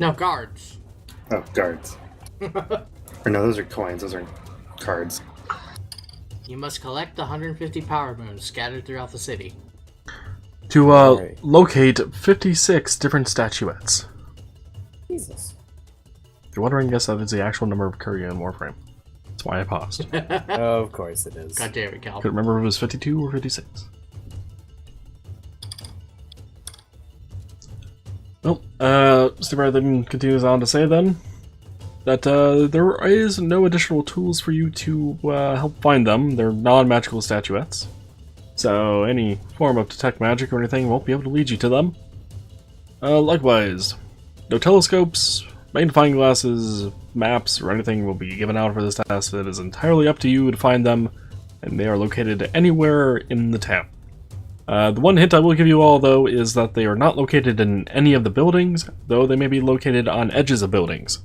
No, guards. Oh, guards. Or no, those are coins. Those are cards. You must collect the 150 power moons scattered throughout the city. To Right. locate 56 different statuettes. Jesus. If you're wondering, yes, that is the actual number of Korea in Warframe. That's why I paused. Of course it is. God damn it, Cal. Couldn't remember if it was 52 or 56. Well, Steve then continues on to say then that there is no additional tools for you to help find them. They're non-magical statuettes. So any form of detect magic or anything won't be able to lead you to them. Likewise, no telescopes, magnifying glasses, maps, or anything will be given out for this task. It is entirely up to you to find them, and they are located anywhere in the town. The one hint I will give you all, though, is that they are not located in any of the buildings, though they may be located on edges of buildings.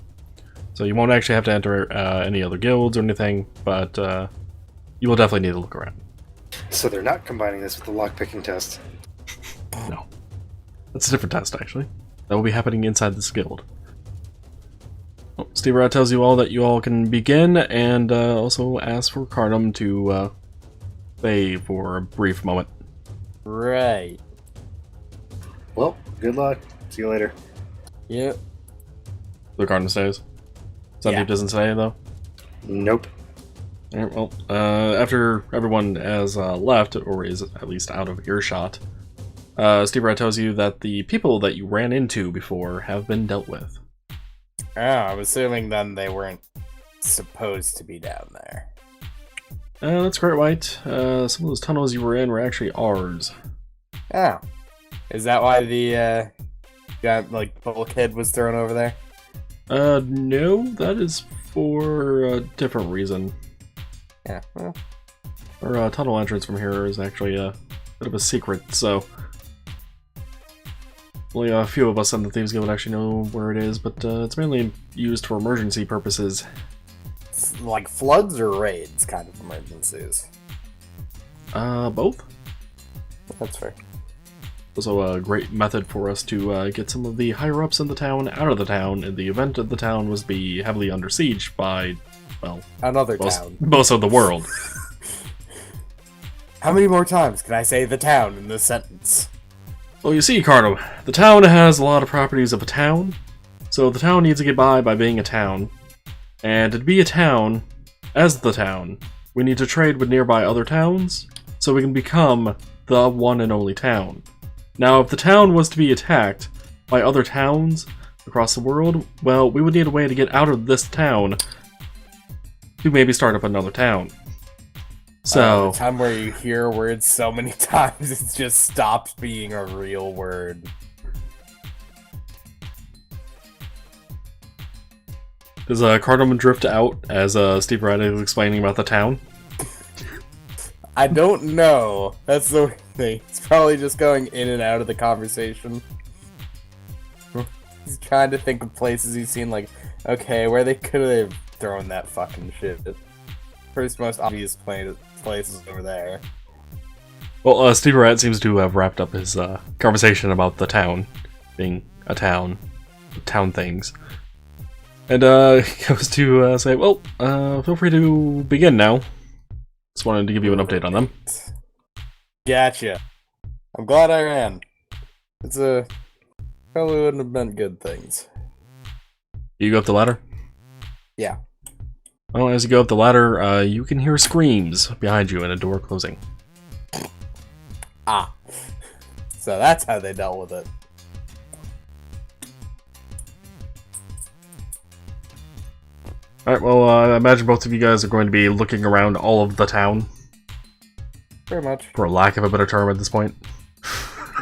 So you won't actually have to enter any other guilds or anything, but you will definitely need to look around. So they're not combining this with the lockpicking test. No. That's a different test, actually. That will be happening inside this guild. Well, Steve Rat tells you all that you all can begin, and also asks for Cardum to stay for a brief moment. Right. Well, good luck. See you later. Yep. The Cardum stays. Saandip Yeah. doesn't stay, though. Nope. Alright, well, after everyone has left, or is at least out of earshot, Steve Rat tells you that the people that you ran into before have been dealt with. Oh, I'm assuming then they weren't supposed to be down there. That's correct, White. Some of those tunnels you were in were actually ours. Oh. Is that why the bulkhead was thrown over there? No, that is for a different reason. Yeah, well. Our tunnel entrance from here is actually a bit of a secret, so only a few of us in the Thieves Guild actually know where it is, but it's mainly used for emergency purposes. Like floods or raids kind of emergencies? Both. That's fair. Also a great method for us to get some of the higher-ups in the town out of the town in the event that the town was to be heavily under siege by, well, Another town. most of the world. How many more times can I say the town in this sentence? Well, you see, Cardo, the town has a lot of properties of a town, so the town needs to get by being a town. And to be a town, as the town, we need to trade with nearby other towns, so we can become the one and only town. Now, if the town was to be attacked by other towns across the world, well, we would need a way to get out of this town to maybe start up another town. So, The time where you hear words so many times, it just stops being a real word. does Cardamom drift out as Steve Wright is explaining about the town? I don't know. That's the weird thing. He's probably just going in and out of the conversation. He's trying to think of places he's seen, like, okay, where they could have thrown that fucking shit. First most obvious places over there. Well, Steve Rat seems to have wrapped up his conversation about the town being a town things. And he goes to say, well, feel free to begin now. Just wanted to give you an update on them. Gotcha. I'm glad I ran. It's probably wouldn't have meant good things. You go up the ladder? Yeah. Well, as you go up the ladder, you can hear screams behind you and a door closing. Ah. So that's how they dealt with it. Alright, well, I imagine both of you guys are going to be looking around all of the town, Pretty much. for lack of a better term at this point.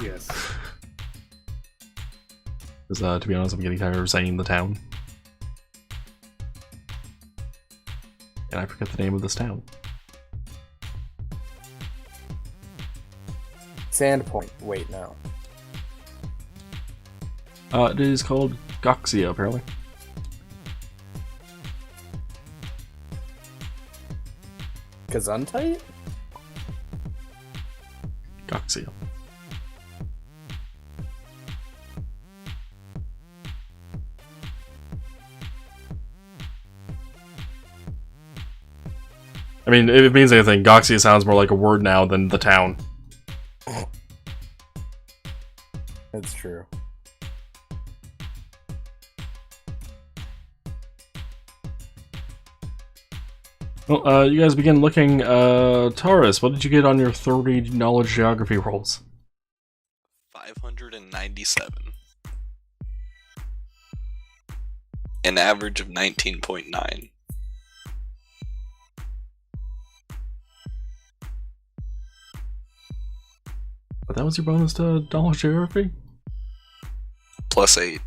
Yes. Because, to be honest, I'm getting tired of saying the town. And I forget the name of this town. Sandpoint. Wait, no. It is called Goxia, apparently. Gesundheit? Goxia. I mean, if it means anything, Goxia sounds more like a word now than the town. That's true. Well, you guys begin looking. Tarus, what did you get on your 30 knowledge geography rolls? 597. An average of 19.9. But that was your bonus to knowledge geography? Plus 8.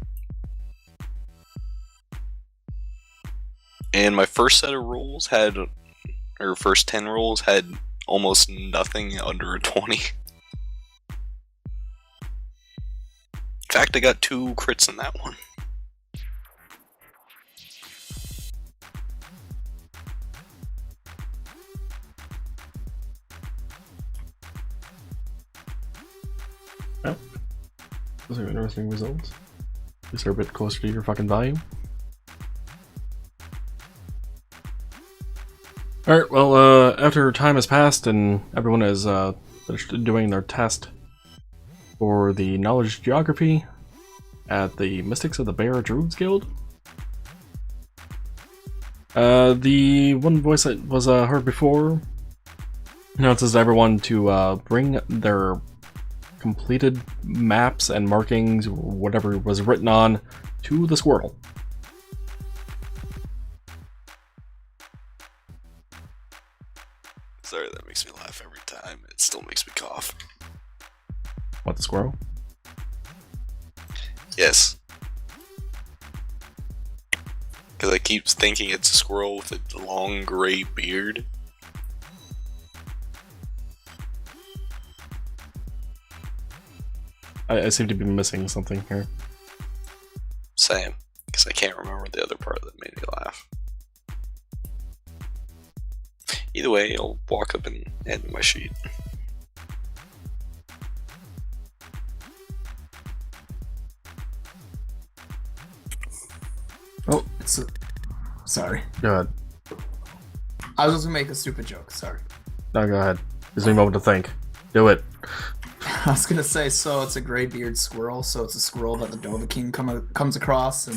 And my first set of rolls had, or first 10 rolls had almost nothing under a 20. In fact, I got 2 crits in that one. Those are interesting results. These are a bit closer to your fucking volume. Alright, well, after time has passed and everyone has finished doing their test for the knowledge geography at the Mystics of the Bear Druids Guild, the one voice that was heard before announces everyone to bring their completed maps and markings, whatever was written on, to the squirrel. Sorry, that makes me laugh every time. It still makes me cough. What, the squirrel? Yes. Because I keep thinking it's a squirrel with a long gray beard. I seem to be missing something here. Same. Because I can't remember the other part that made me laugh. Either way, I'll walk up and end my sheet. Oh, sorry. Go ahead. I was just gonna make a stupid joke. Sorry. No, go ahead. Gives me a moment to think. Do it. I was gonna say, so it's a gray-beard squirrel. So it's a squirrel that the Dovahkiin comes across, and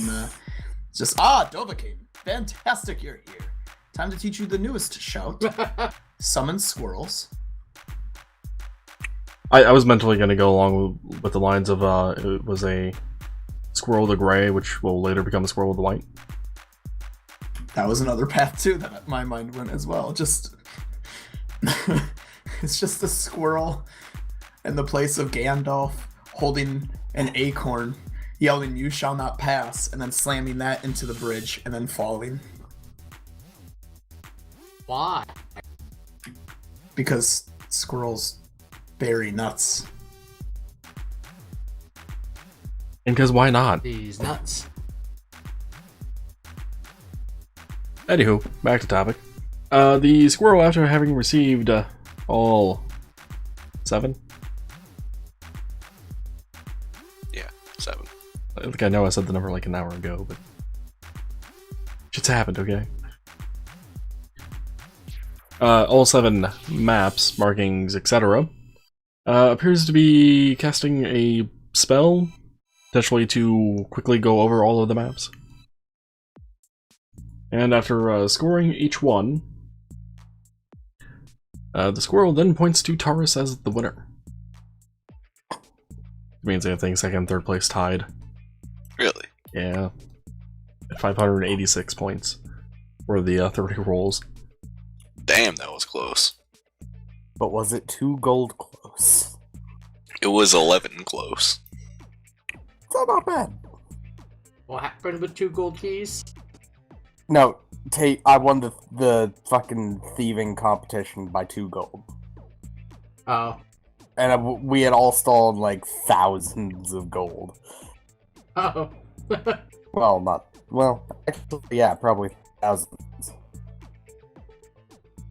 it's just Dovahkiin, fantastic, you're here. Time to teach you the newest shout. Summon squirrels. I was mentally going to go along with the lines of it was a squirrel with a gray, which will later become a squirrel with a white. That was another path too that my mind went as well. Just it's just a squirrel in the place of Gandalf holding an acorn, yelling, "You shall not pass," and then slamming that into the bridge and then falling. Why? Because squirrels bury nuts. And because why not? These nuts. Anywho, back to topic. The squirrel, after having received all 7? Yeah, 7. I think I know I said the number like an hour ago, but shit's happened, okay? All 7 maps, markings, etc. Appears to be casting a spell, potentially to quickly go over all of the maps. And after scoring each one, the squirrel then points to Tarus as the winner. It means I think second and third place tied. Really? Yeah. At 586 points for the 30 rolls. Damn, that was close. But was it 2 gold close? It was 11 close. That's not bad. What happened with 2 gold keys? No, Tate, I won the fucking thieving competition by 2 gold. Oh. And we had all stolen like thousands of gold. Oh. Well, actually, yeah, probably thousands.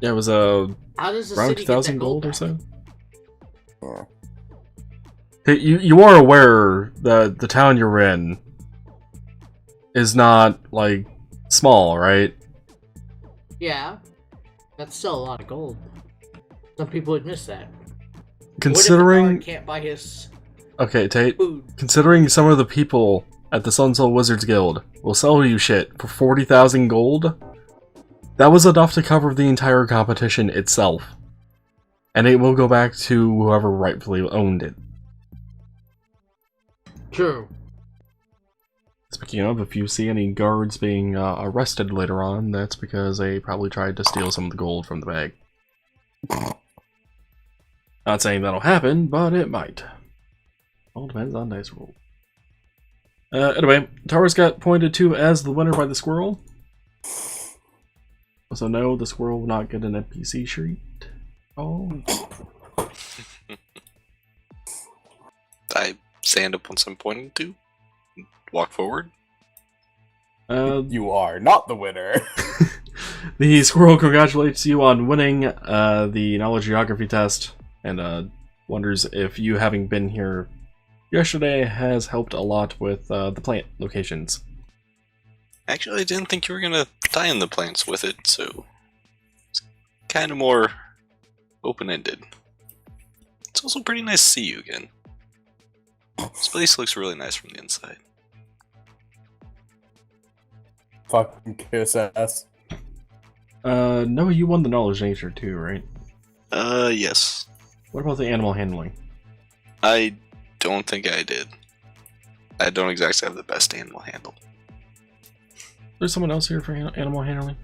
Yeah, it was How does the around city 2,000 get that gold or back? so. Yeah. Hey, you are aware that the town you're in is not, like, small, right? Yeah. That's still a lot of gold. Some people would miss that. Considering... What if the guard can't buy his Okay, Tate. food? Considering some of the people at the Sun Soul Wizards Guild will sell you shit for 40,000 gold, that was enough to cover the entire competition itself. And it will go back to whoever rightfully owned it. True. Speaking of, if you see any guards being arrested later on, that's because they probably tried to steal some of the gold from the bag. Not saying that'll happen, but it might. All depends on dice roll. Anyway, Tarus got pointed to as the winner by the squirrel. So no, the squirrel will not get an NPC sheet. Oh. Saandip wants I'm pointing to. Walk forward. You are not the winner. The squirrel congratulates you on winning the knowledge geography test and wonders if you having been here yesterday has helped a lot with the plant locations. Actually, I didn't think you were gonna tie in the plants with it, so it's kind of more open-ended. It's also pretty nice to see you again. This place looks really nice from the inside. Fucking kiss ass. No, you won the knowledge nature too, right? Yes. What about the animal handling? I don't think I did. I don't exactly have the best animal handle. There's someone else here for animal handling?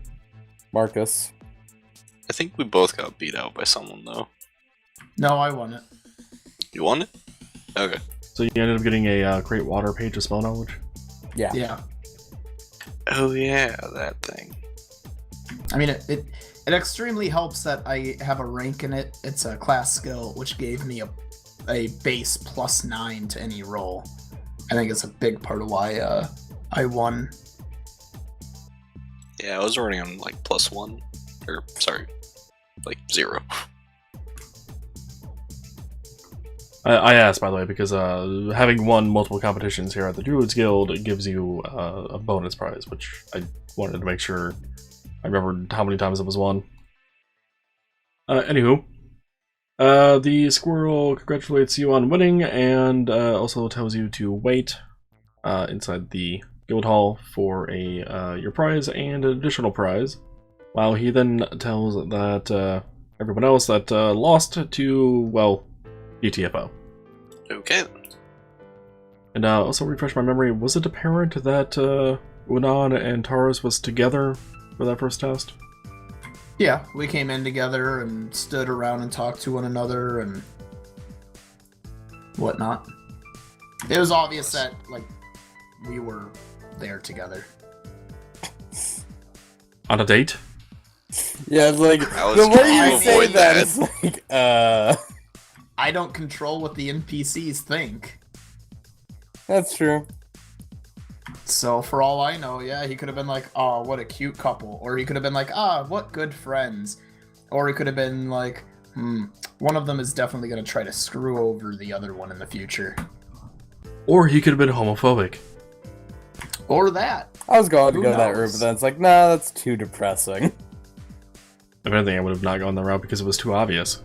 Marcus. I think we both got beat out by someone, though. No, I won it. You won it? Okay. So you ended up getting a Great Water page of spell knowledge? Yeah. Yeah. Oh yeah, that thing. I mean, it extremely helps that I have a rank in it. It's a class skill, which gave me a base +9 to any roll. I think it's a big part of why I won. Yeah, I was running on like +1. Or, sorry, like 0. I asked, by the way, because having won multiple competitions here at the Druids Guild, it gives you a bonus prize, which I wanted to make sure I remembered how many times it was won. Anywho, the squirrel congratulates you on winning, and also tells you to wait inside the guild hall for your prize and an additional prize, while he then tells that everyone else that lost to, well, GTFO. Okay. And also refresh my memory, was it apparent that Unaan and Tarus was together for that first test? Yeah, we came in together and stood around and talked to one another and whatnot. It was obvious that, like, we were there together. On a date? Yeah, it's like, I was the way trying you to say avoid that, that. it's like, I don't control what the NPCs think. That's true. So for all I know, yeah, he could have been like, oh, what a cute couple. Or he could have been like, ah, what good friends. Or he could have been like, one of them is definitely going to try to screw over the other one in the future. Or he could have been homophobic. Or that. I was going to Who go that route, knows? but then it's like, nah, that's too depressing. If anything, I would have not gone that route because it was too obvious.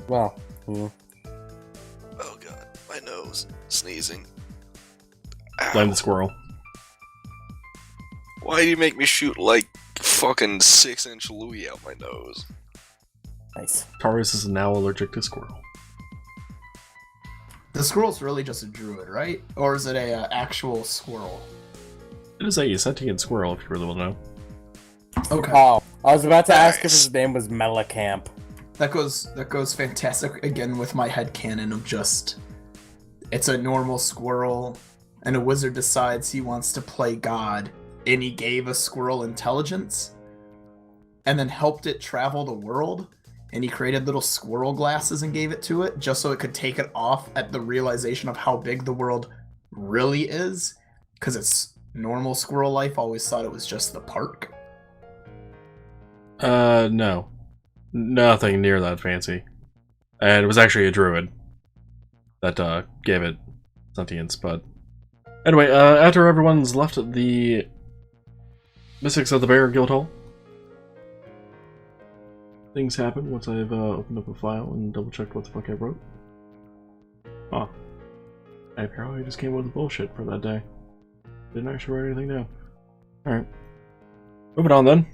Well, yeah. Oh god, my nose. Sneezing. Ow. Blame the squirrel. Why do you make me shoot like fucking 6-inch Louis out my nose? Nice. Tarus is now allergic to squirrel. The squirrel's really just a druid, right? Or is it a actual squirrel? It is a sentient squirrel, if you really want to know. Okay. Oh, I was about to ask if Nice. his name was Mellicamp. That goes fantastic again with my headcanon of just it's a normal squirrel and a wizard decides he wants to play God and he gave a squirrel intelligence and then helped it travel the world and he created little squirrel glasses and gave it to it just so it could take it off at the realization of how big the world really is because its normal squirrel life always thought it was just the park. No. Nothing near that fancy. And it was actually a druid that gave it sentience, but... Anyway, after everyone's left the Mystics of the Bear Guild Hall, things happen once I've opened up a file and double-checked what the fuck I wrote. Huh. I apparently just came up with bullshit for that day. Didn't actually write anything down. Alright. Moving on then.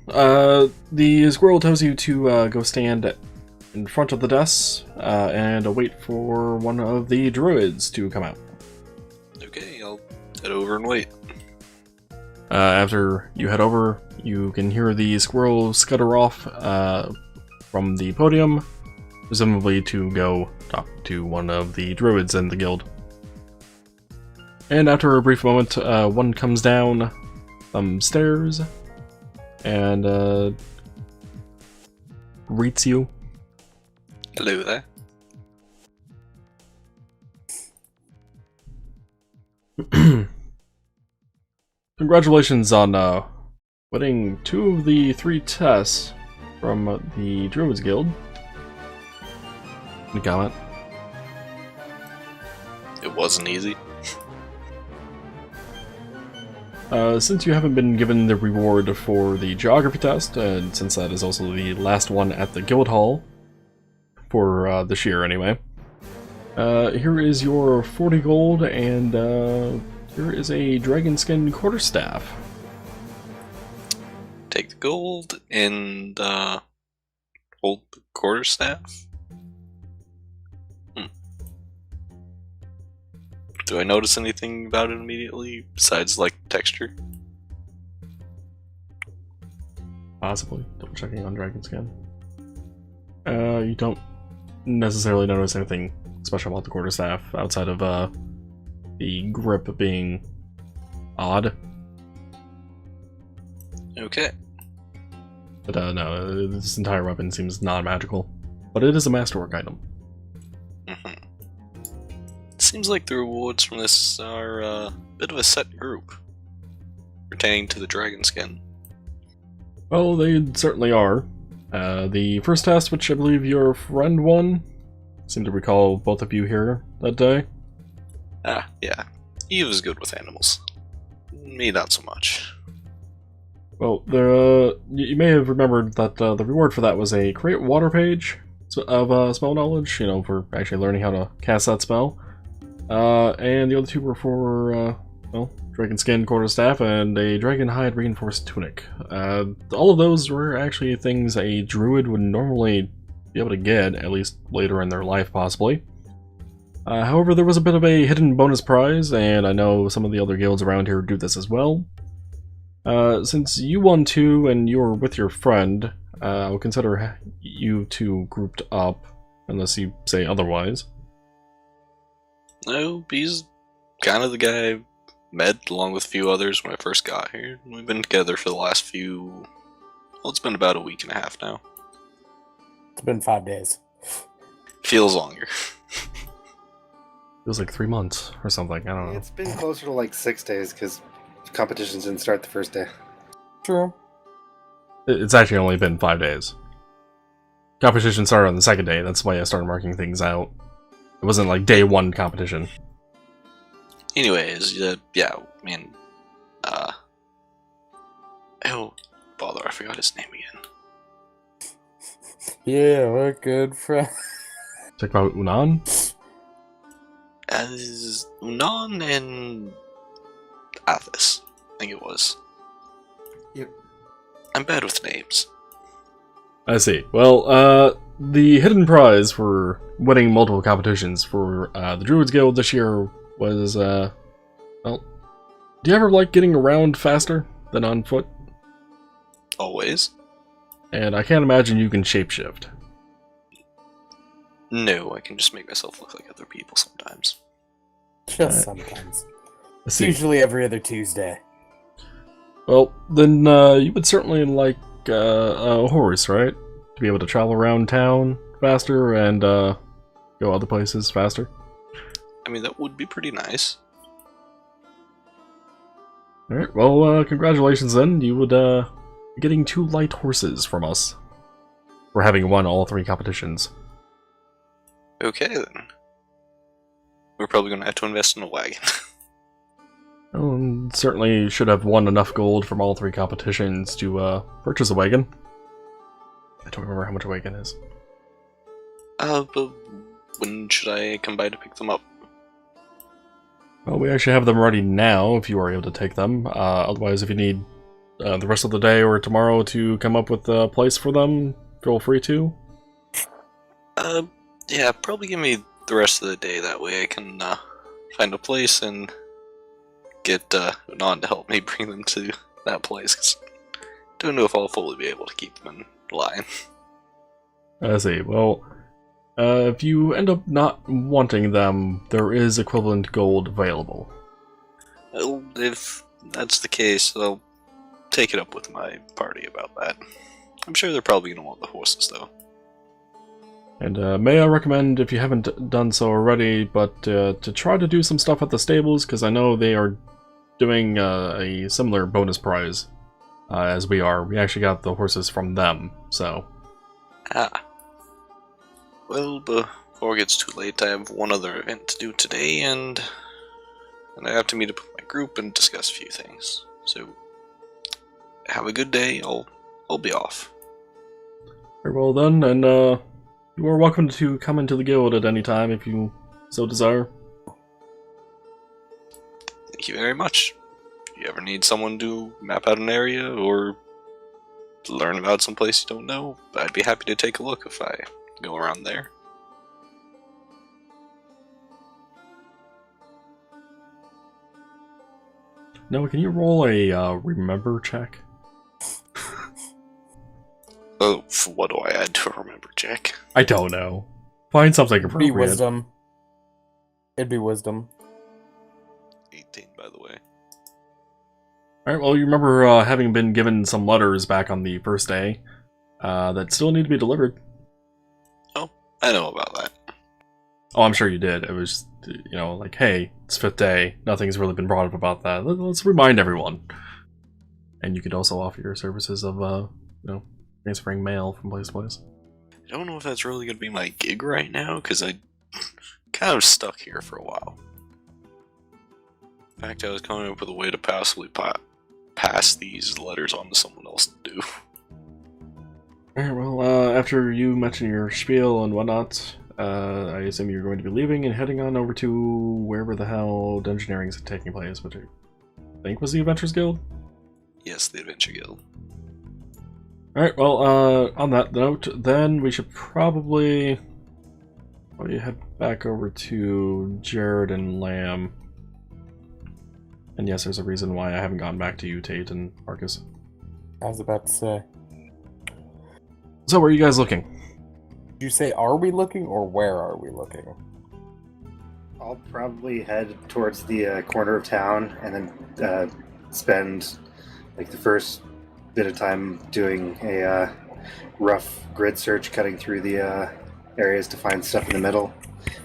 The squirrel tells you to go stand in front of the desks and wait for one of the druids to come out. Okay, I'll head over and wait. After you head over, you can hear the squirrel scutter off from the podium, presumably to go talk to one of the druids in the guild. And after a brief moment, one comes down some stairs and greets you. Hello there. Congratulations on winning 2 of the 3 tests from the Druids Guild. Any comment? It wasn't easy. Since you haven't been given the reward for the geography test, and since that is also the last one at the guild hall, for this year anyway, here is your 40 gold, and here is a dragon skin quarterstaff. Take the gold and hold the quarterstaff. Do I notice anything about it immediately besides like texture? Possibly. Double checking on dragon skin. You don't necessarily notice anything special about the quarterstaff outside of the grip being odd. Okay. But no, this entire weapon seems non-magical. But it is a masterwork item. Seems like the rewards from this are a bit of a set group pertaining to the dragon skin. Well, they certainly are. The first test, which I believe your friend won, seem to recall both of you here that day. Ah, yeah. He was good with animals. Me, not so much. Well, you may have remembered that the reward for that was a create water page of spell knowledge, you know, for actually learning how to cast that spell. And the other 2 were for, well, dragon skin quarterstaff and a dragon hide reinforced tunic. All of those were actually things a druid would normally be able to get, at least later in their life, possibly. However, there was a bit of a hidden bonus prize, and I know some of the other guilds around here do this as well. Since you won 2 and you were with your friend, I'll consider you 2 grouped up, unless you say otherwise. No, he's kind of the guy I met along with a few others when I first got here. We've been together for the last few... well, it's been about a week and a half now. It's been 5 days. Feels longer. Feels like 3 months or something, I don't know. It's been closer to like 6 days because competitions didn't start the first day. True. It's actually only been 5 days. Competition started on the 2nd day, that's why I started marking things out. It wasn't like day 1 competition. Anyways, yeah, I mean, oh, bother, I forgot his name again. Yeah, we're good friends. Check out Unaan. As Unaan and Athos, I think it was. Yep. I'm bad with names. I see. Well, the hidden prize for winning multiple competitions for the Druids Guild this year was, well, do you ever like getting around faster than on foot? Always? And I can't imagine you can shapeshift. No, I can just make myself look like other people sometimes. Just sometimes. I It's see. usually every other Tuesday. Well, then you would certainly like a horse, right? To be able to travel around town faster and go other places faster. I mean, that would be pretty nice. Alright, well, congratulations then. You would be getting 2 light horses from us for having won all 3 competitions. Okay, then. We're probably going to have to invest in a wagon. Well, and certainly should have won enough gold from all 3 competitions to purchase a wagon. I don't remember how much a wagon is. But when should I come by to pick them up? Well, we actually have them ready now, if you are able to take them. Otherwise, if you need the rest of the day or tomorrow to come up with a place for them, feel free to. Yeah, probably give me the rest of the day. That way I can find a place and get Unaan to help me bring them to that place. 'Cause I don't know if I'll fully be able to keep them in line. I see. Well, if you end up not wanting them, there is equivalent gold available. Well, if that's the case, I'll take it up with my party about that. I'm sure they're probably going to want the horses, though. And may I recommend, if you haven't done so already, but to try to do some stuff at the stables, because I know they are doing a similar bonus prize as we are. We actually got the horses from them, so... Ah. Well, before it gets too late, I have one other event to do today, and I have to meet up with my group and discuss a few things. So, have a good day. I'll be off. Very well then, and you are welcome to come into the guild at any time if you so desire. Thank you very much. If you ever need someone to map out an area or learn about some place you don't know, I'd be happy to take a look if I go around there. Noah, can you roll a remember check? Oh, what do I add to a remember check? I don't know. Find something It'd be appropriate. wisdom. It'd be wisdom. 18, by the way. Alright, well, you remember having been given some letters back on the first day that still need to be delivered. Oh, I know about that. Oh, I'm sure you did. It was, you know, like, hey, it's 5th day. Nothing's really been brought up about that. Let's remind everyone. And you could also offer your services of, you know, transferring mail from place to place. I don't know if that's really going to be my gig right now, because I kind of stuck here for a while. In fact, I was coming up with a way to passively pass these letters on to someone else to do. Alright, well, after you mention your spiel and whatnot, I assume you're going to be leaving and heading on over to wherever the hell Dungeoneering is taking place, which I think was the Adventurers Guild? Yes, the Adventure Guild. Alright, well, on that note, then we should probably head back over to Jared and Lamb. And yes, there's a reason why I haven't gotten back to you, Tate and Marcus. I was about to say. So, where are you guys looking? Did you say, are we looking, or where are we looking? I'll probably head towards the corner of town and then spend like the first bit of time doing a rough grid search, cutting through the areas to find stuff in the middle,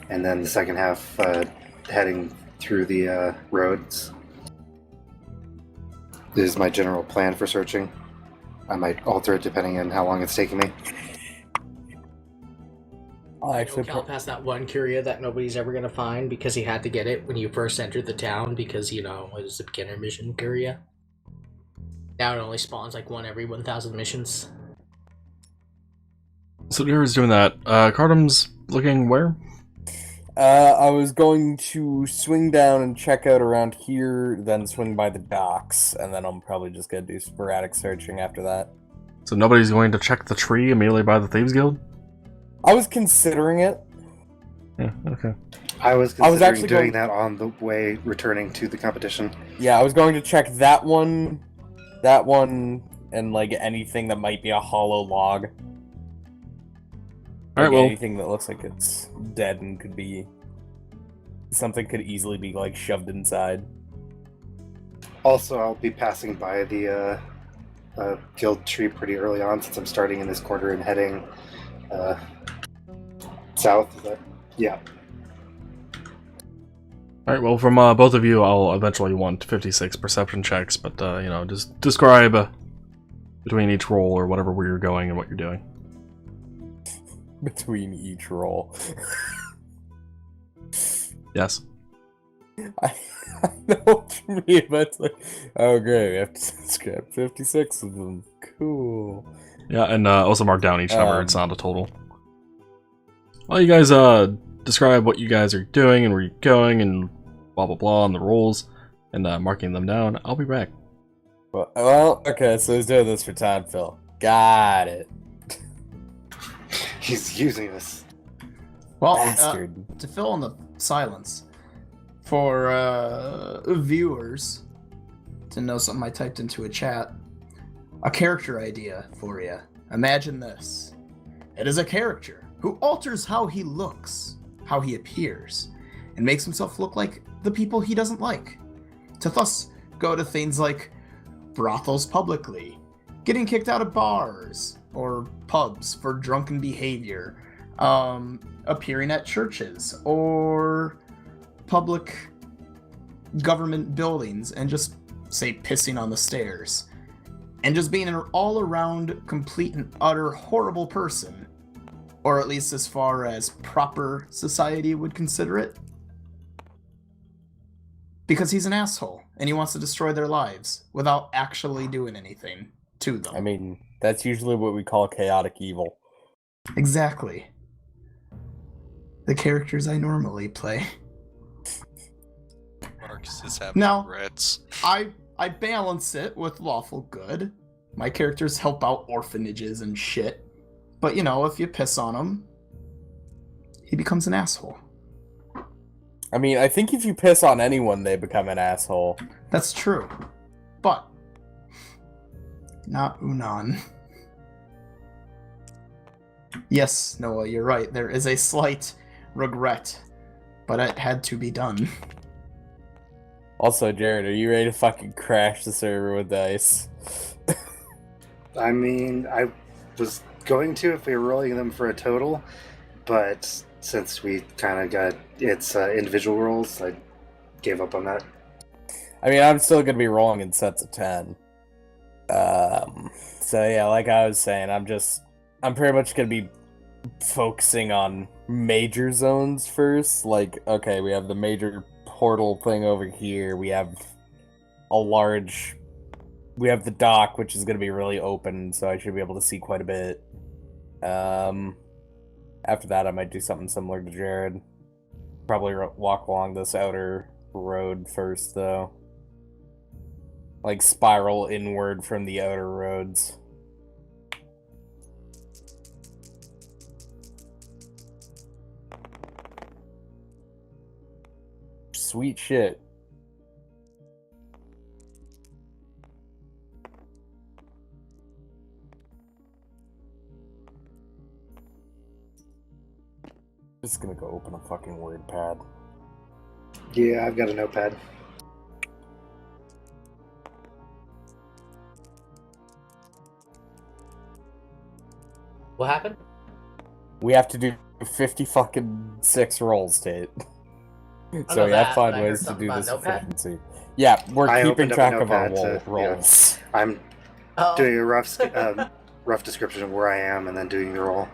and then the second half heading through the roads. This is my general plan for searching. I might alter it depending on how long it's taking me. I'll actually Count past that one curia that nobody's ever gonna find because he had to get it when you first entered the town because, you know, it was the beginner mission curia. Now it only spawns like one every 1,000 missions. So Jared's doing that. Cardam's looking where? I was going to swing down and check out around here, then swing by the docks, and then I'm probably just gonna do sporadic searching after that. So nobody's going to check the tree immediately by the Thieves Guild? I was considering it. Yeah, okay. I was considering actually doing going- that on the way returning to the competition. Yeah, I was going to check that one, and like anything that might be a hollow log. Alright, Like, well, anything that looks like it's dead and could be something could easily be like shoved inside. Also, I'll be passing by the guild tree pretty early on since I'm starting in this corner and heading south. But, yeah. alright, well, from both of you, I'll eventually want 56 perception checks, but, you know, just describe between each roll or whatever where you're going and what you're doing. Between each roll. Yes. I know what you mean, but it's like, oh great, we have to scrap 56 of them. Cool. Yeah, and also mark down each number. It's not a total. While you guys describe what you guys are doing and where you're going and blah blah blah on the rolls and marking them down, I'll be back. Well, okay, so he's doing this for time, Phil. Got it. He's using us. Well, Bastard. to fill in the silence, for viewers to know something I typed into a chat, a character idea for you. Imagine this. It is a character who alters how he looks, how he appears, and makes himself look like the people he doesn't like. To thus go to things like brothels publicly, getting kicked out of bars or pubs for drunken behavior, appearing at churches or public government buildings and just, say, pissing on the stairs, and just being an all-around complete and utter horrible person, or at least as far as proper society would consider it, because he's an asshole and he wants to destroy their lives without actually doing anything to them. I mean, that's usually what we call chaotic evil. Exactly. The characters I normally play. Marcus is having Now, regrets. I balance it with lawful good. My characters help out orphanages and shit. But, you know, if you piss on him, he becomes an asshole. I mean, I think if you piss on anyone, they become an asshole. That's true. But not Unaan. Yes, Noah, you're right. There is a slight regret, but it had to be done. Also, Jared, are you ready to fucking crash the server with dice? I mean, I was going to if we were rolling them for a total, but since we kind of got its individual rolls, I gave up on that. I mean, I'm still gonna be rolling in sets of 10. So yeah, like I was saying, I'm pretty much gonna be focusing on major zones first. Like, okay, we have the major portal thing over here. We have the dock, which is gonna be really open, so I should be able to see quite a bit. After that, I might do something similar to Jared. Probably walk along this outer road first, though. Like, spiral inward from the outer roads. Sweet shit. Just gonna go open a fucking word pad. Yeah, I've got a notepad. What happened? We have to do 50 fucking 6 rolls, Tate. So know we that, have to find but I heard ways to something do about this notepad. efficiency. Yeah, we're I keeping opened up a track of our notepad to- rolls. I'm Oh. doing a rough description of where I am and then doing the roll.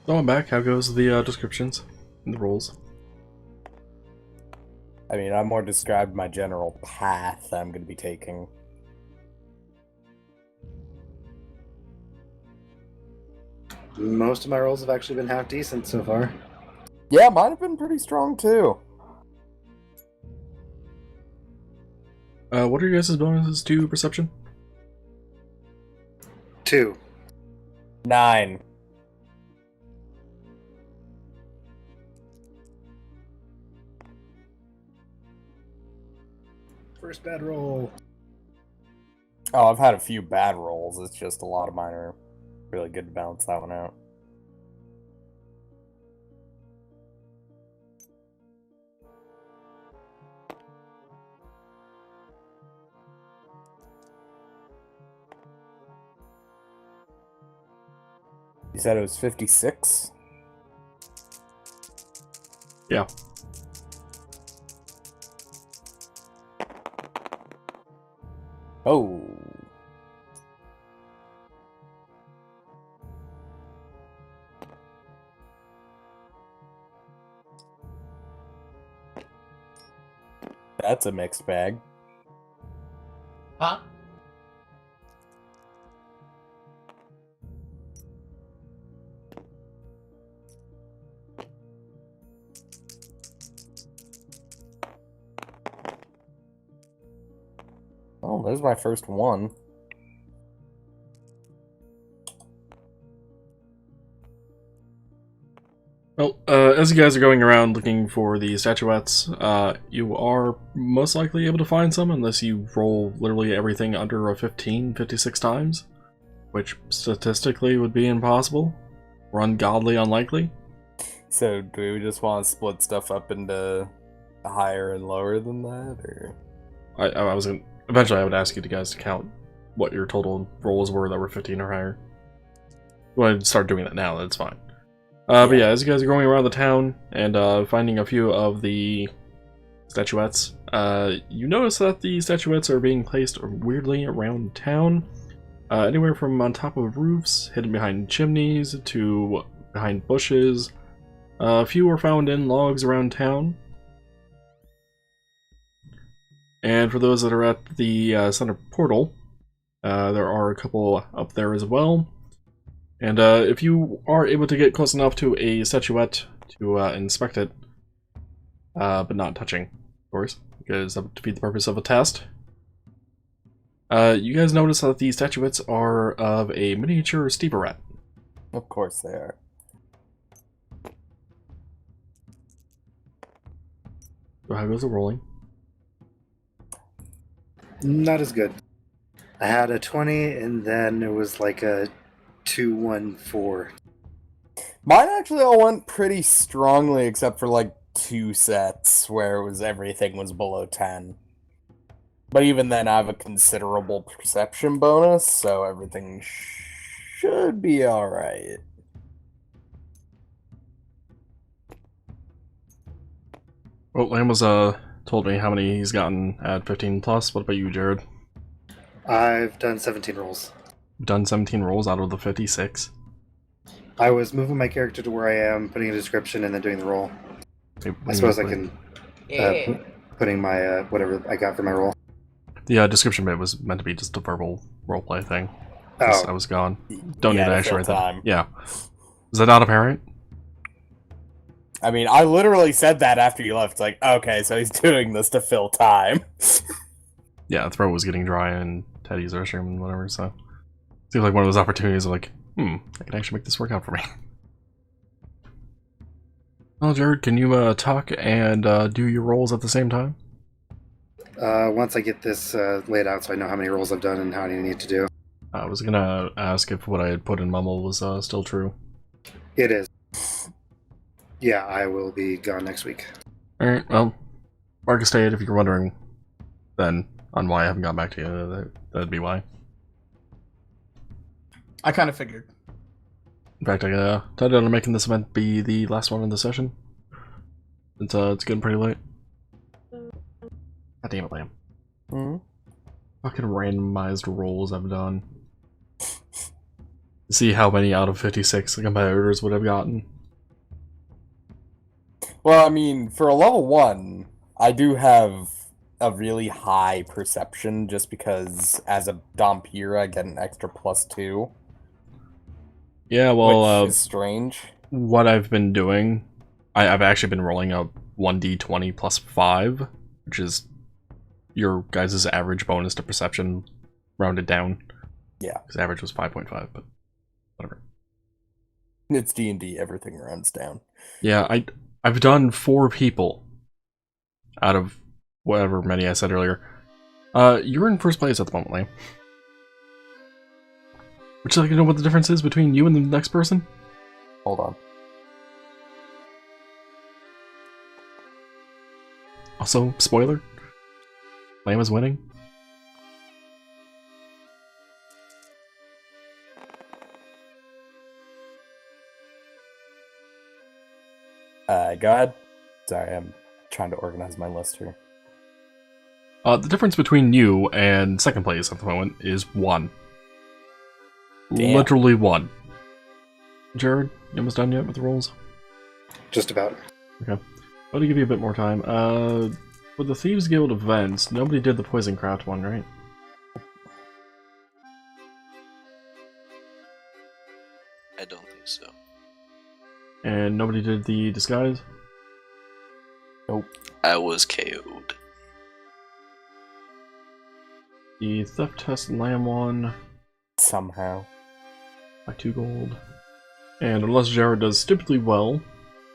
So I'm back. How goes the descriptions and the rolls? I mean, I more described my general path I'm going to be taking. Most of my rolls have actually been half decent so far. Yeah, mine have been pretty strong too. What are your guys' bonuses to perception? 2. 9. first bad roll. Oh, I've had a few bad rolls. It's just a lot of mine are really good to balance that one out. You said it was 56? Yeah. Oh. That's a mixed bag. Huh? Oh, there's my first one. Well, as you guys are going around looking for the statuettes, you are most likely able to find some unless you roll literally everything under a 56 times, which statistically would be impossible, or ungodly unlikely. So, do we just want to split stuff up into higher and lower than that, or? I was gonna, eventually I would ask you guys to count what your total rolls were that were 15 or higher. Well, I'd start doing that now, that's fine. But yeah, as you guys are going around the town and finding a few of the statuettes, you notice that the statuettes are being placed weirdly around town. Anywhere from on top of roofs, hidden behind chimneys, to behind bushes. A few were found in logs around town. And for those that are at the center portal, there are a couple up there as well. And if you are able to get close enough to a statuette to inspect it, but not touching, of course, because that would defeat the purpose of a test, you guys notice that these statuettes are of a miniature steeper rat. Of course they are. So how goes the rolling? Not as good. I had a 20, and then it was like a 2-1-4. Mine actually all went pretty strongly, except for like 2 sets where everything was below 10. But even then, I have a considerable perception bonus, so everything should be alright. Well, Lamb told me how many he's gotten at 15 plus. What about you, Jared? I've done 17 rolls. Done 17 rolls out of the 56. I was moving my character to where I am, putting a description, and then doing the roll. I suppose I can putting my whatever I got for my roll. The description bit was meant to be just a verbal roleplay thing. Oh. I was gone. Don't need to actually write that. Time. Yeah. Is that not apparent? I mean, I literally said that after you left. It's like, okay, so he's doing this to fill time. Yeah, the throat was getting dry in Teddy's restroom and whatever, so... Seems like one of those opportunities of like, I can actually make this work out for me. Well, Jared, can you talk and do your rolls at the same time? Once I get this laid out so I know how many rolls I've done and how many I need to do. I was gonna ask if what I had put in Mumble was still true. It is. Yeah, I will be gone next week. Alright, well, Marcus stated, if you're wondering then on why I haven't gotten back to you, that'd be why. I kind of figured. In fact, I decided on making this event be the last one in the session. It's getting pretty late. God damn it, Lamb. Fucking randomized rolls I've done. See how many out of 56 the competitors would have gotten. Well, I mean, for a level 1, I do have a really high perception just because as a Dhampir I get an extra +2. Yeah, well, which is strange. What I've been doing, I've actually been rolling a 1d20 plus 5, which is your guys' average bonus to perception rounded down. Yeah. Because average was 5.5, but whatever. It's D&D, everything runs down. Yeah, I've done 4 people out of whatever many I said earlier. You're in first place at the moment, Liam. Would you like to know what the difference is between you and the next person? Hold on. Also, spoiler. Liam is winning. Go ahead. Sorry, I'm trying to organize my list here. The difference between you and second place at the moment is 1. Damn. Literally 1. Jared, you almost done yet with the rolls? Just about. Okay. I'll give you a bit more time. For the Thieves Guild events, nobody did the Poison Craft one, right? I don't think so. And nobody did the Disguise? Nope. I was KO'd. The Theft Test and Lamb one Somehow. by 2 gold. And unless Jared does stupidly well,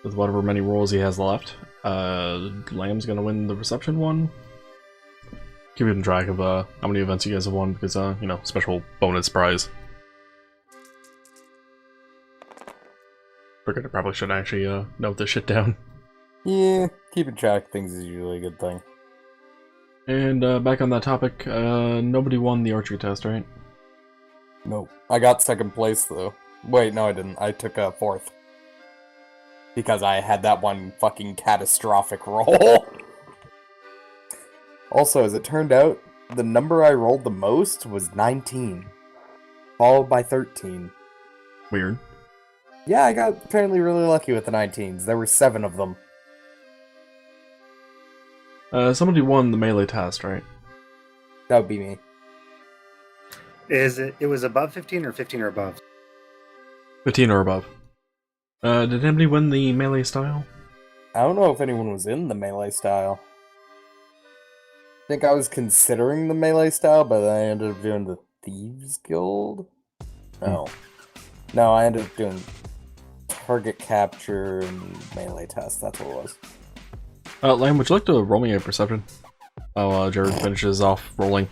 with whatever many rolls he has left, Lamb's gonna win the Reception one. Keeping track of how many events you guys have won, because, you know, special bonus prize. Figured I probably should actually note this shit down. Yeah, keeping track of things is usually a good thing. And back on that topic, nobody won the archery test, right? Nope. I got second place, though. Wait, no I didn't. I took 4th. Because I had that one fucking catastrophic roll. Also, as it turned out, the number I rolled the most was 19. Followed by 13. Weird. Yeah, I got apparently really lucky with the 19s. There were 7 of them. Somebody won the melee test, right? That would be me. It was above 15 or 15 or above? 15 or above. Did anybody win the melee style? I don't know if anyone was in the melee style. I think I was considering the melee style, but then I ended up doing the Thieves Guild? No. No, I ended up doing target capture and melee test. That's what it was. Lamb, would you like to roll me a perception? Oh, Jared finishes off rolling.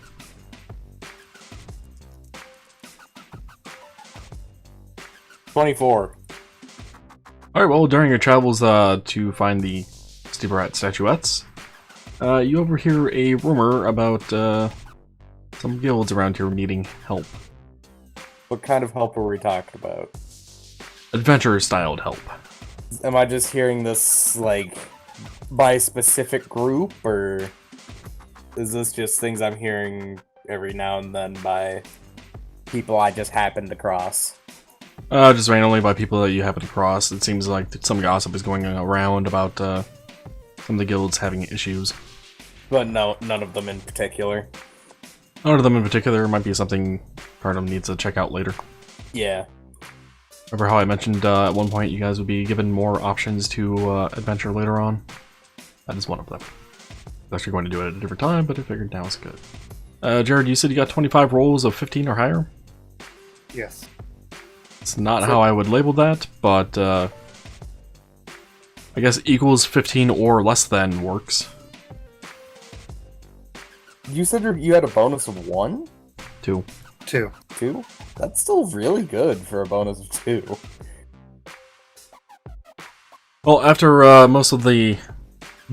$24. Alright, well, during your travels to find the Steeper Rat statuettes, you overhear a rumor about some guilds around here needing help. What kind of help are we talking about? Adventurer-styled help. Am I just hearing this, like, by a specific group, or is this just things I'm hearing every now and then by people I just happened to cross? Just randomly by people that you happen to cross. It seems like some gossip is going around about some of the guilds having issues. But no, none of them in particular. None of them in particular. Might be something Cardum needs to check out later. Yeah. Remember how I mentioned at one point you guys would be given more options to adventure later on? That is one of them. I was actually going to do it at a different time, but I figured now is good. Jared, you said you got 25 rolls of 15 or higher? Yes. It's not how I would label that, but I guess equals 15 or less than works. You said you had a bonus of 1? 2. 2. 2? That's still really good for a bonus of 2. Well, after most of the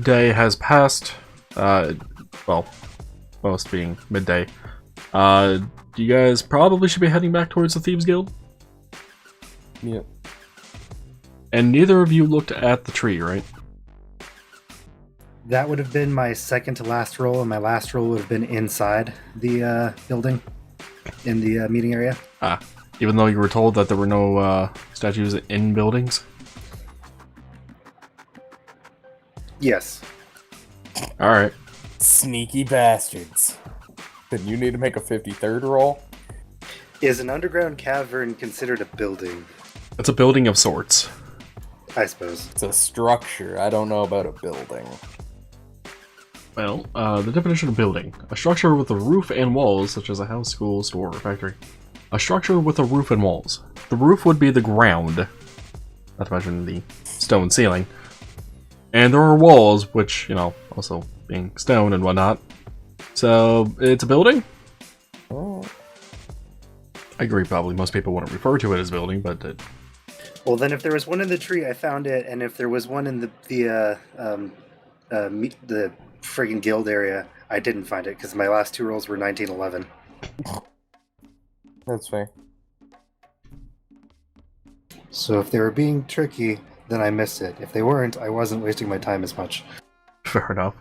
day has passed, well, most being midday, you guys probably should be heading back towards the Thieves Guild. Yep. And neither of you looked at the tree, right? That would have been my second to last roll, and my last roll would have been inside the building, in the meeting area. Ah, even though you were told that there were no statues in buildings? Yes. Alright. Sneaky bastards. Then you need to make a 53rd roll? Is an underground cavern considered a building? It's a building of sorts. I suppose. It's a structure. I don't know about a building. Well, the definition of building. A structure with a roof and walls, such as a house, school, store, or factory. A structure with a roof and walls. The roof would be the ground, not to mention the stone ceiling. And there are walls, which, you know, also being stone and whatnot, So, it's a building? Oh. I agree, probably most people wouldn't refer to it as building, but Well, then if there was one in the tree, I found it, and if there was one in the friggin' guild area, I didn't find it, because my last 2 rolls were 1911. That's fair. So if they were being tricky, then I missed it. If they weren't, I wasn't wasting my time as much. fair enough.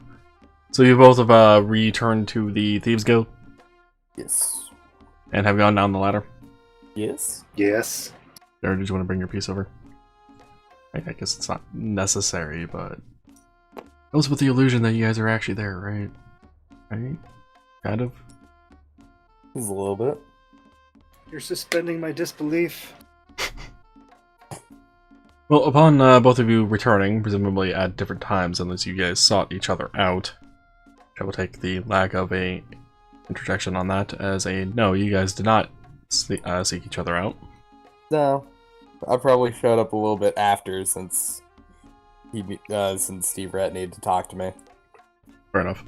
So you both have returned to the Thieves Guild Yes. and have gone down the ladder? Yes? Yes. Or did you want to bring your piece over? I guess it's not necessary, but... Helps with the illusion that you guys are actually there, right? Right? Kind of? Just a little bit. You're suspending my disbelief. Well, upon both of you returning, presumably at different times, unless you guys sought each other out, I will take the lack of a interjection on that as a no, you guys did not seek each other out. No. I probably showed up a little bit after since Steve Rat needed to talk to me. Fair enough.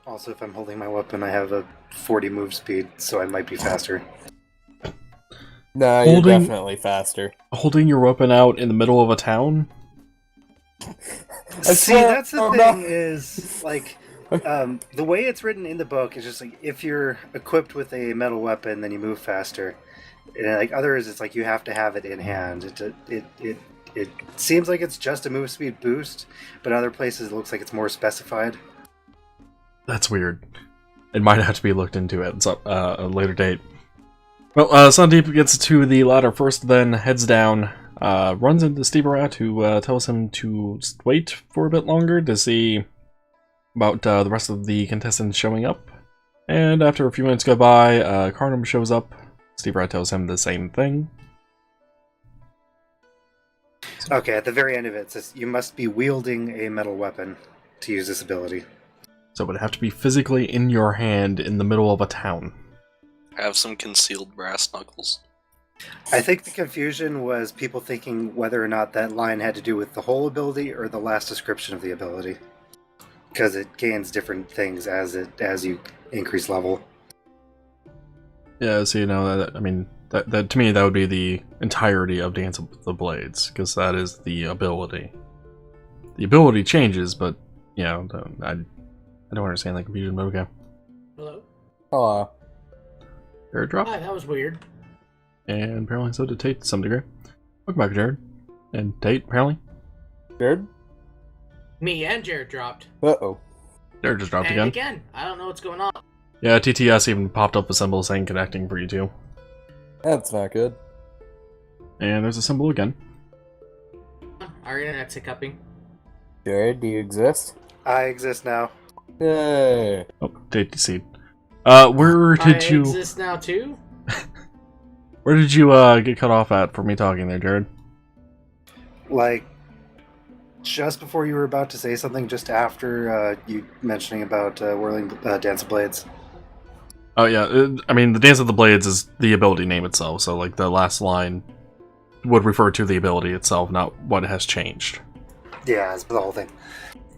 Also, if I'm holding my weapon, I have a 40 move speed, so I might be faster. No, you're definitely faster. Holding your weapon out in the middle of a town? See, that's the thing is, like, the way it's written in the book is just like, if you're equipped with a metal weapon, then you move faster. And like others, it's like you have to have it in hand. It seems like it's just a move speed boost, but other places it looks like it's more specified. That's weird. It might have to be looked into at a later date. Well, Saandip gets to the ladder first, then heads down, runs into Steve Rat, who tells him to just wait for a bit longer to see about the rest of the contestants showing up. And after a few minutes go by, Carnum shows up. Steve Rat tells him the same thing. Okay, at the very end of it, it says you must be wielding a metal weapon to use this ability. So it would have to be physically in your hand in the middle of a town. Have some concealed brass knuckles. I think the confusion was people thinking whether or not that line had to do with the whole ability or the last description of the ability, because it gains different things as you increase level. Yeah, so you know, that to me that would be the entirety of Dance of the Blades, because that is the ability. The ability changes, but you know, I don't understand that confusion, but okay. Hello? Hello. Airdrop? Hi, that was weird. And apparently so did Tate to some degree. Welcome back, Jared. And Tate, apparently. Jared? Me and Jared dropped. Uh-oh. Jared just dropped And again. again. I don't know what's going on. Yeah, TTS even popped up a symbol saying connecting for you two. That's not good. And there's a symbol again. Our internet's hiccuping. Jared, do you exist? I exist now. Yay. Oh, Tate deceived. Where did I you... exist now too? Where did you, get cut off at for me talking there, Jared? Like, just before you were about to say something, just after you mentioning about whirling Dance of Blades. Oh yeah, the Dance of the Blades is the ability name itself, so like the last line would refer to the ability itself, not what has changed. Yeah, it's the whole thing.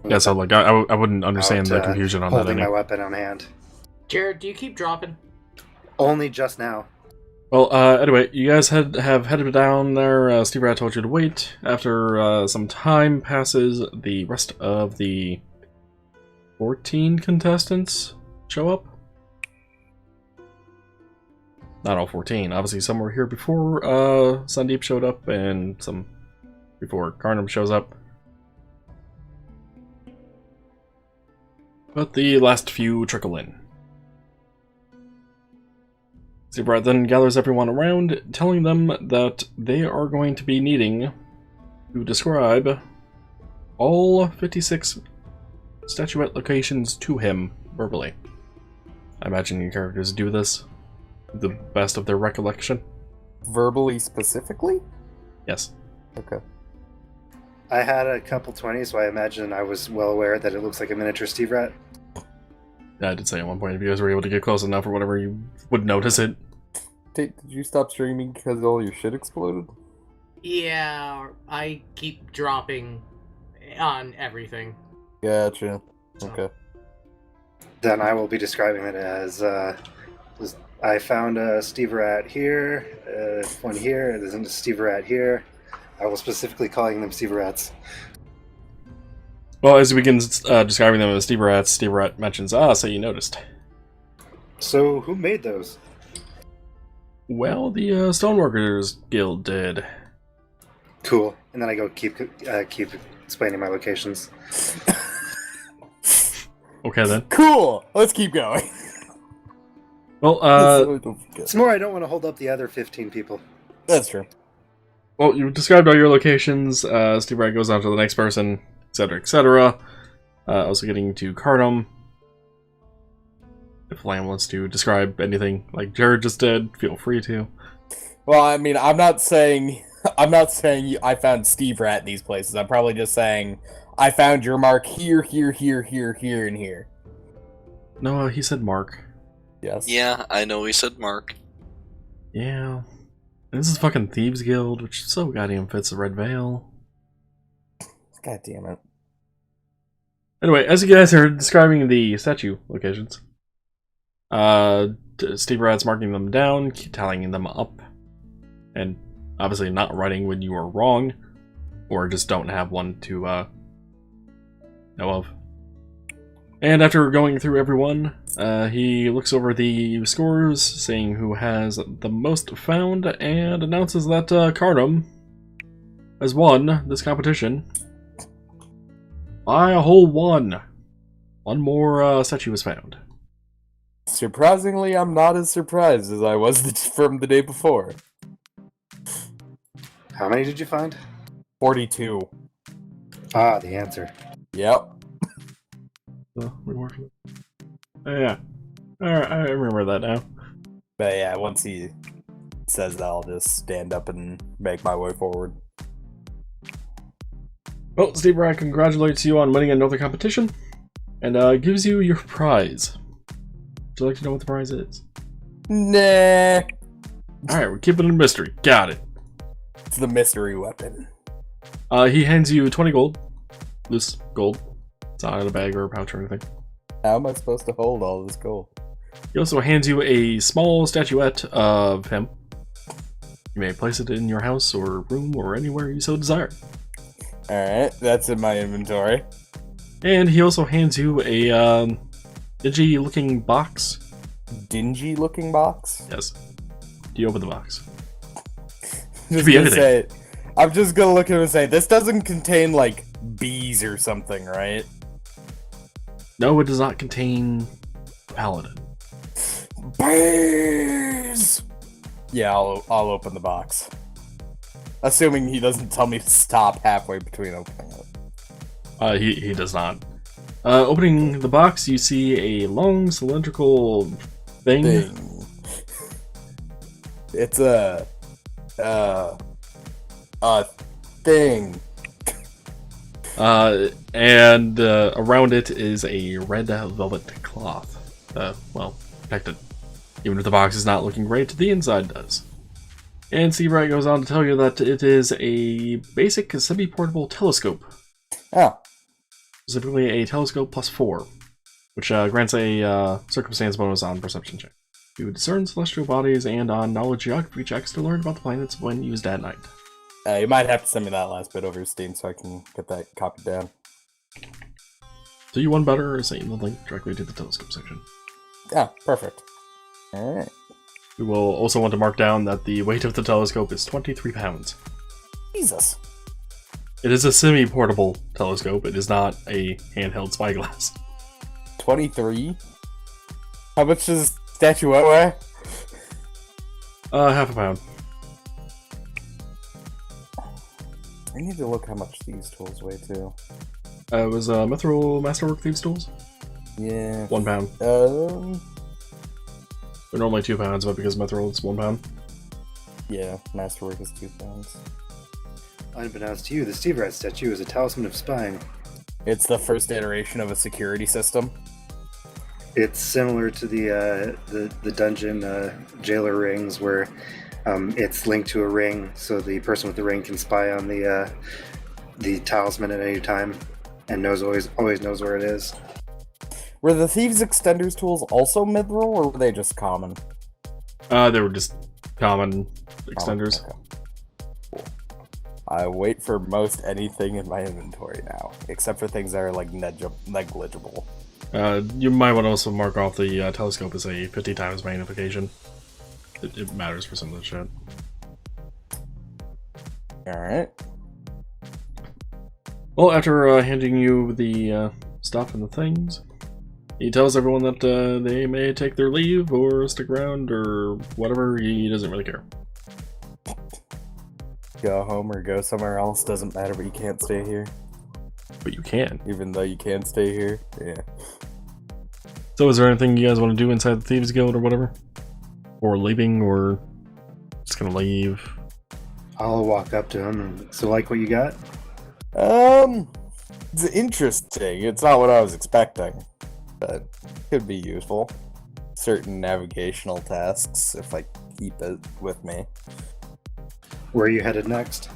Yeah, so like I wouldn't understand the confusion on that. Holding my weapon on hand. Jared, do you keep dropping? Only just now. Well, anyway, you guys have headed down there. Steve Rat told you to wait. After some time passes, the rest of the 14 contestants show up. Not all 14. Obviously, some were here before Saandip showed up, and some before Carnum shows up. But the last few trickle in. Steve Rat then gathers everyone around, telling them that they are going to be needing to describe all 56 statuette locations to him verbally. I imagine your characters do this to the best of their recollection. Verbally specifically? Yes. Okay. I had a couple 20s, so I imagine I was well aware that it looks like a miniature Steve Rat. Yeah, I did say at one point if you guys were able to get close enough or whatever, you would notice it. Tate, did you stop streaming because all your shit exploded? Yeah, I keep dropping on everything. Gotcha. So. Okay. Then I will be describing it as I found a Steve Rat here, one here, there's a Steve Rat here. I will specifically calling them Steve Rats. Well, as he begins describing them as Steve Rat mentions, so you noticed. So, who made those? Well, the Stoneworkers Guild did. Cool. And then I go keep explaining my locations. Okay, then. Cool! Let's keep going. Well, It's more I don't want to hold up the other 15 people. That's true. well, you described all your locations. Steve Rat goes on to the next person, etc., etc. Also getting to Cardum. If Lamb wants to describe anything like Jared just did, feel free to. Well, I mean, I'm not saying I found Steve Rat in these places. I'm probably just saying I found your mark here, here, here, here, here, and here. No, he said Mark. Yes. Yeah, I know he said Mark. Yeah. And this is fucking Thieves Guild, which so goddamn fits the Red Veil. God damn it. Anyway, as you guys are describing the statue locations, Steve Rat's marking them down, tallying them up, and obviously not writing when you are wrong, or just don't have one to know of. And after going through everyone, he looks over the scores, saying who has the most found, and announces that Cardum has won this competition by a whole one. One more statue was found. Surprisingly, I'm not as surprised as I was from the day before. How many did you find? 42. Ah, the answer. Yep. Yeah. Alright, I remember that now. But yeah, once he says that, I'll just stand up and make my way forward. Well, Steve Rat congratulates you on winning another competition, and gives you your prize. Would you like to know what the prize is? Nah. Alright, we're keeping it a mystery. Got it. It's the mystery weapon. He hands you 20 gold. Loose gold. It's not in a bag or a pouch or anything. How am I supposed to hold all this gold? He also hands you a small statuette of him. You may place it in your house or room or anywhere you so desire. Alright, that's in my inventory. And he also hands you a dingy-looking box. Dingy looking box? Yes. Do you open the box? Just be gonna anything. say, I'm just gonna look at him and say, this doesn't contain, like, bees or something, right? No, it does not contain paladin. Bees! Yeah, I'll open the box. Assuming he doesn't tell me to stop halfway between opening it. He does not. Opening the box, you see a long cylindrical thing. It's a thing. And around it is a red velvet cloth. Well, protected. Even if the box is not looking great, the inside does. And Steve Wright goes on to tell you that it is a basic semi-portable telescope. Oh. Specifically a telescope +4, which grants a circumstance bonus on perception check. You discern celestial bodies and on knowledge geography checks to learn about the planets when used at night. You might have to send me that last bit over Steam so I can get that copied down. Do you want better or send the link directly to the telescope section? Yeah, perfect. Alright. We will also want to mark down that the weight of the telescope is 23 pounds. Jesus. It is a semi-portable telescope. It is not a handheld spyglass. 23? How much does statuette weigh? Half a pound. I need to look how much these tools weigh too. It was Mithril Masterwork Thieves Tools. Yeah. 1 pound. They're normally 2 pounds, but because Mithril, it's 1 pound. Yeah, Masterwork is 2 pounds. Unbeknownst to you, the Steve Rat statue is a talisman of spying. It's the first iteration of a security system. It's similar to the dungeon jailer rings, where it's linked to a ring, so the person with the ring can spy on the talisman at any time, and always knows where it is. Were the Thieves' Extenders tools also mithril, or were they just common? They were just common extenders. Oh, okay. Cool. I wait for most anything in my inventory now, except for things that are like negligible. You might want to also mark off the telescope as a 50 times magnification. It matters for some of the shit. Alright. Well, after handing you the stuff and the things, he tells everyone that they may take their leave or stick around or whatever. He doesn't really care. Go home or go somewhere else, doesn't matter, but you can't stay here. But you can. Even though you can stay here? Yeah. So is there anything you guys want to do inside the Thieves Guild or whatever? Or leaving, or just gonna leave? I'll walk up to him and, so like what you got? It's interesting. It's not what I was expecting, but could be useful. Certain navigational tasks, if I keep it with me. Where are you headed next?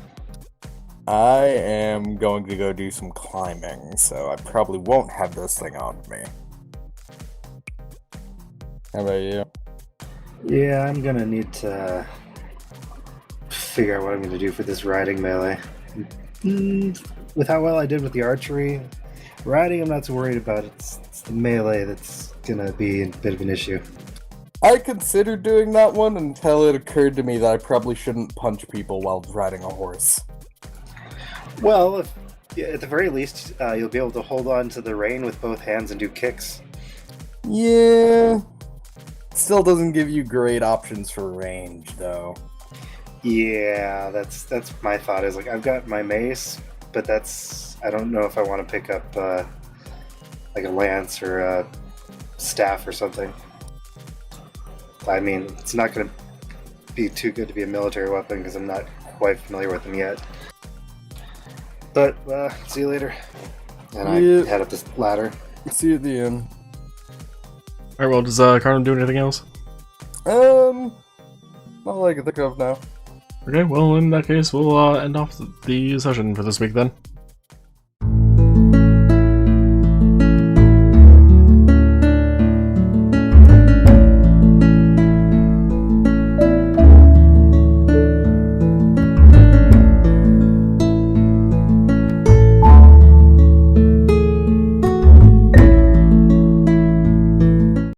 I am going to go do some climbing, so I probably won't have this thing on me. How about you? Yeah, I'm gonna need to figure out what I'm gonna do for this riding melee. With how well I did with the archery, riding I'm not so worried about. It's the melee that's gonna be a bit of an issue. I considered doing that one until it occurred to me that I probably shouldn't punch people while riding a horse. Well, at the very least, you'll be able to hold on to the rein with both hands and do kicks. Yeah. Still doesn't give you great options for range, though. Yeah, that's my thought. Is like I've got my mace, but I don't know if I want to pick up like a lance or a staff or something. I mean, it's not going to be too good to be a military weapon because I'm not quite familiar with them yet. But see you later. And I head up this ladder. See you at the end. Alright, well, does Carlin do anything else? Not all I can think of now. Okay, well, in that case, we'll end off the session for this week then.